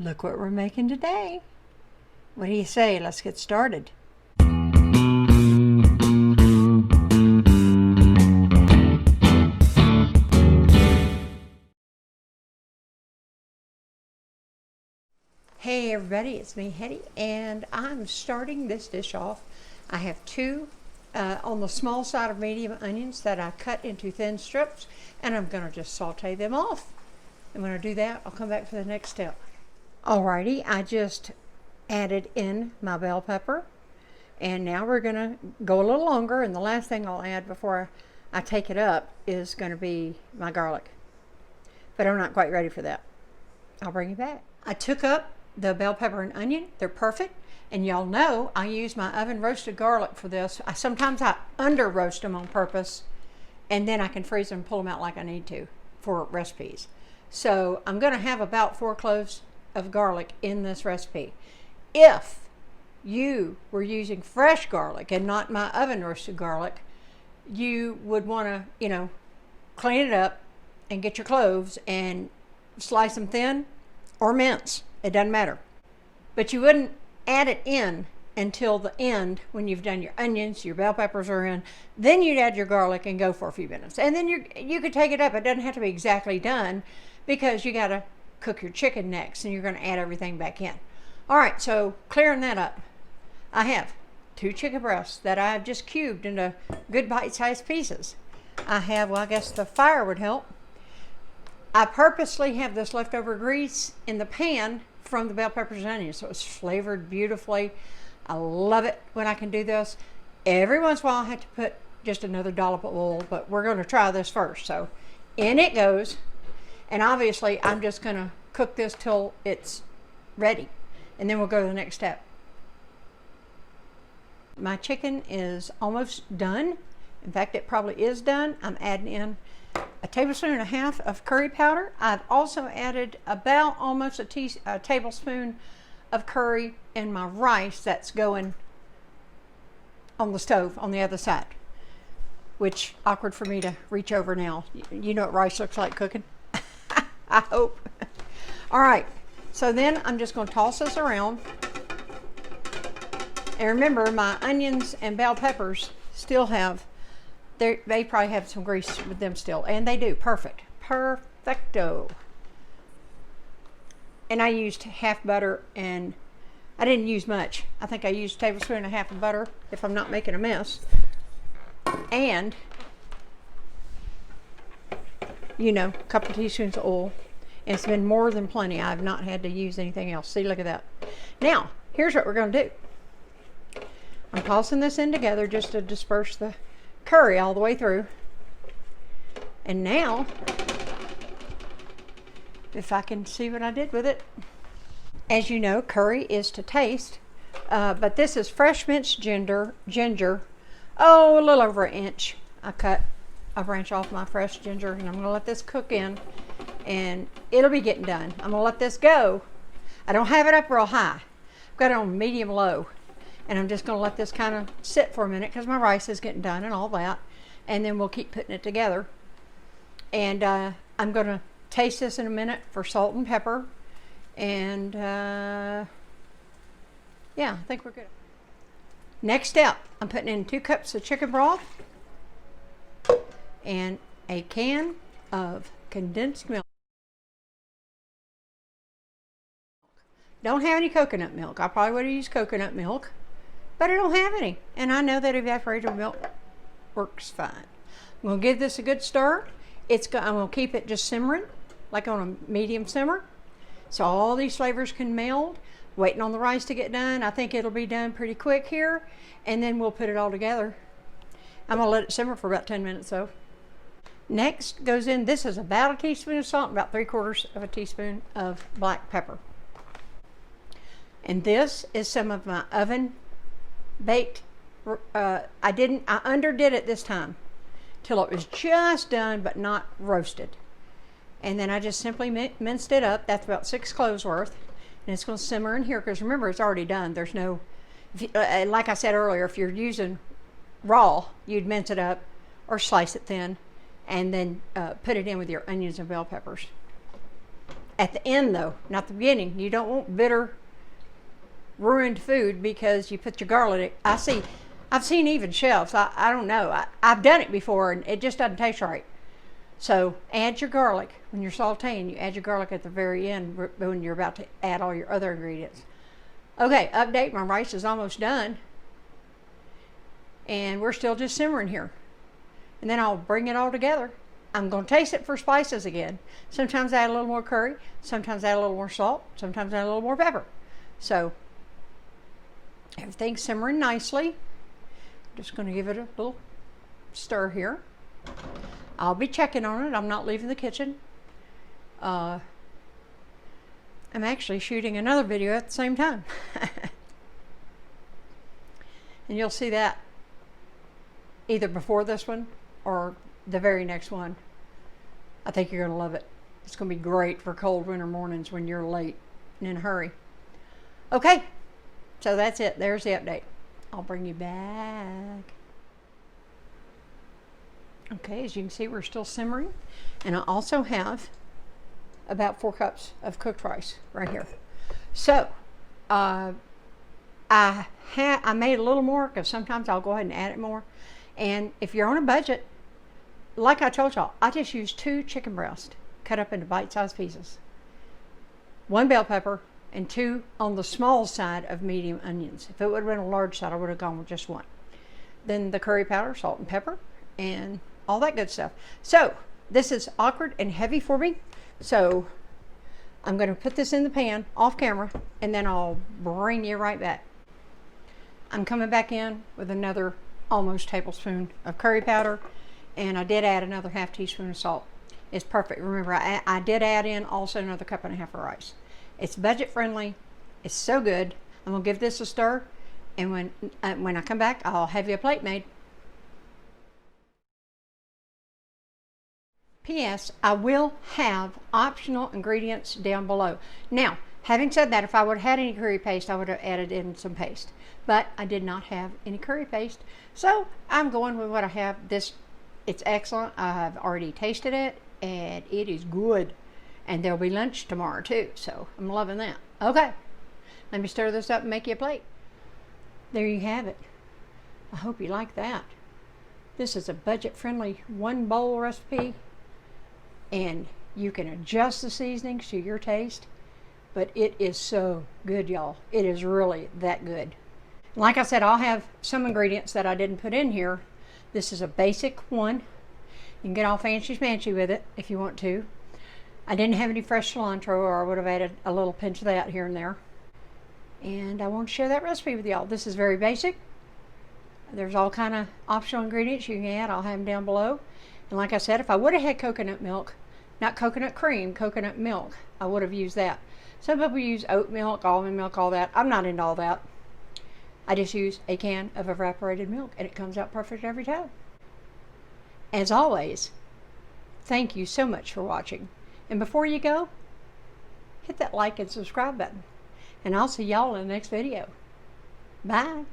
Look what we're making today. What do you say? Let's get started. Hey everybody, it's me, Hetty, and I'm starting this dish off. I have two on the small side of medium onions that I cut into thin strips, and I'm going to just saute them off. And when I do that, I'll come back for the next step. Alrighty, I just added in my bell pepper, and now we're going to go a little longer, and the last thing I'll add before I take it up is going to be my garlic. But I'm not quite ready for that. I'll bring you back. I took up the bell pepper and onion. They're perfect, and y'all know I use my oven roasted garlic for this. Sometimes I under roast them on purpose, and then I can freeze them and pull them out like I need to for recipes. So I'm going to have about 4 cloves of garlic in this recipe. If you were using fresh garlic and not my oven roasted garlic, you would want to, clean it up and get your cloves and slice them thin or mince. It doesn't matter. But you wouldn't add it in until the end when you've done your onions, your bell peppers are in. Then you'd add your garlic and go for a few minutes. And then you could take it up. It doesn't have to be exactly done because you got to cook your chicken next and you're going to add everything back in. All right, so clearing that up. I have 2 chicken breasts that I've just cubed into good bite-sized pieces. I have, I guess the fire would help. I purposely have this leftover grease in the pan from the bell peppers and onions, so it's flavored beautifully. I love it when I can do this. Every once in a while I have to put just another dollop of oil, but we're going to try this first. So in it goes, and obviously I'm just going to cook this till it's ready, and then we'll go to the next step. My chicken is almost done. In fact, it probably is done. I'm adding in a tablespoon and a half of curry powder. I've also added about almost a tablespoon of curry in my rice that's going on the stove on the other side, which awkward for me to reach over now. You know what rice looks like cooking? I hope. All right, so then I'm just going to toss this around. And remember, my onions and bell peppers still have, they probably have some grease with them still, and they do. Perfect. Perfecto. And I used half butter, and I didn't use much. I think I used a tablespoon and a half of butter if I'm not making a mess. And, a couple of teaspoons of oil. And it's been more than plenty. I've not had to use anything else. See, look at that. Now, here's what we're going to do. I'm tossing this in together just to disperse the curry all the way through. And now, if I can see what I did with it. As you know, curry is to taste, but this is fresh minced ginger. A little over an inch. I cut a branch off my fresh ginger, and I'm going to let this cook in, and it'll be getting done. I'm going to let this go. I don't have it up real high. I've got it on medium low. And I'm just going to let this kind of sit for a minute because my rice is getting done and all that. And then we'll keep putting it together. And I'm going to taste this in a minute for salt and pepper. And yeah, I think we're good. Next step, I'm putting in 2 cups of chicken broth and a can of condensed milk. Don't have any coconut milk. I probably would have used coconut milk, but I don't have any. And I know that evaporated milk works fine. I'm going to give this a good stir. I'm going to keep it just simmering, like on a medium simmer, so all these flavors can meld. Waiting on the rice to get done. I think it'll be done pretty quick here, and then we'll put it all together. I'm going to let it simmer for about 10 minutes though. Next goes in, this is about a teaspoon of salt, about 3/4 of a teaspoon of black pepper. And this is some of my oven baked. I underdid it this time till it was just done but not roasted. And then I just simply minced it up. That's about 6 cloves worth. And it's going to simmer in here because remember, it's already done. There's no, like I said earlier, if you're using raw, you'd mince it up or slice it thin and then put it in with your onions and bell peppers. At the end though, not the beginning. You don't want bitter, ruined food because you put your garlic. I've seen even chefs, I don't know. I've done it before and it just doesn't taste right. So add your garlic when you're sauteing. You add your garlic at the very end when you're about to add all your other ingredients. Okay, update, my rice is almost done. And we're still just simmering here. And then I'll bring it all together. I'm going to taste it for spices again. Sometimes I add a little more curry, sometimes I add a little more salt, sometimes I add a little more pepper. So everything's simmering nicely. Just going to give it a little stir here. I'll be checking on it. I'm not leaving the kitchen. I'm actually shooting another video at the same time. And you'll see that either before this one or the very next one. I think you're going to love it. It's going to be great for cold winter mornings when you're late and in a hurry. Okay, so that's it. There's the update. I'll bring you back. Okay, as you can see, we're still simmering. And I also have about 4 cups of cooked rice right here. So, I made a little more because sometimes I'll go ahead and add it more. And if you're on a budget, like I told y'all, I just used 2 chicken breasts cut up into bite-sized pieces, 1 bell pepper, and 2 on the small side of medium onions. If it would have been a large side, I would have gone with just 1. Then the curry powder, salt and pepper, and all that good stuff. So this is awkward and heavy for me. So I'm going to put this in the pan off camera and then I'll bring you right back. I'm coming back in with another almost tablespoon of curry powder, and I did add another ½ teaspoon of salt. It's perfect. Remember, I did add in also another 1.5 cups of rice. It's budget friendly. It's so good. I'm going to give this a stir, and when I come back, I'll have you a plate made. P.S. I will have optional ingredients down below. Now, having said that, if I would have had any curry paste, I would have added in some paste. But I did not have any curry paste, so I'm going with what I have. It's excellent. I have already tasted it, and it is good. And there'll be lunch tomorrow too, so I'm loving that. Okay, let me stir this up and make you a plate. There you have it. I hope you like that. This is a budget-friendly 1-bowl recipe, and you can adjust the seasonings to your taste, but it is so good, y'all. It is really that good. Like I said, I'll have some ingredients that I didn't put in here. This is a basic one. You can get all fancy-smancy with it if you want to. I didn't have any fresh cilantro, or I would have added a little pinch of that here and there. And I want to share that recipe with y'all. This is very basic. There's all kind of optional ingredients you can add. I'll have them down below. And like I said, if I would have had coconut milk, not coconut cream, coconut milk, I would have used that. Some people use oat milk, almond milk, all that. I'm not into all that. I just use a can of evaporated milk, and it comes out perfect every time. As always, thank you so much for watching. And before you go, hit that like and subscribe button. And I'll see y'all in the next video. Bye.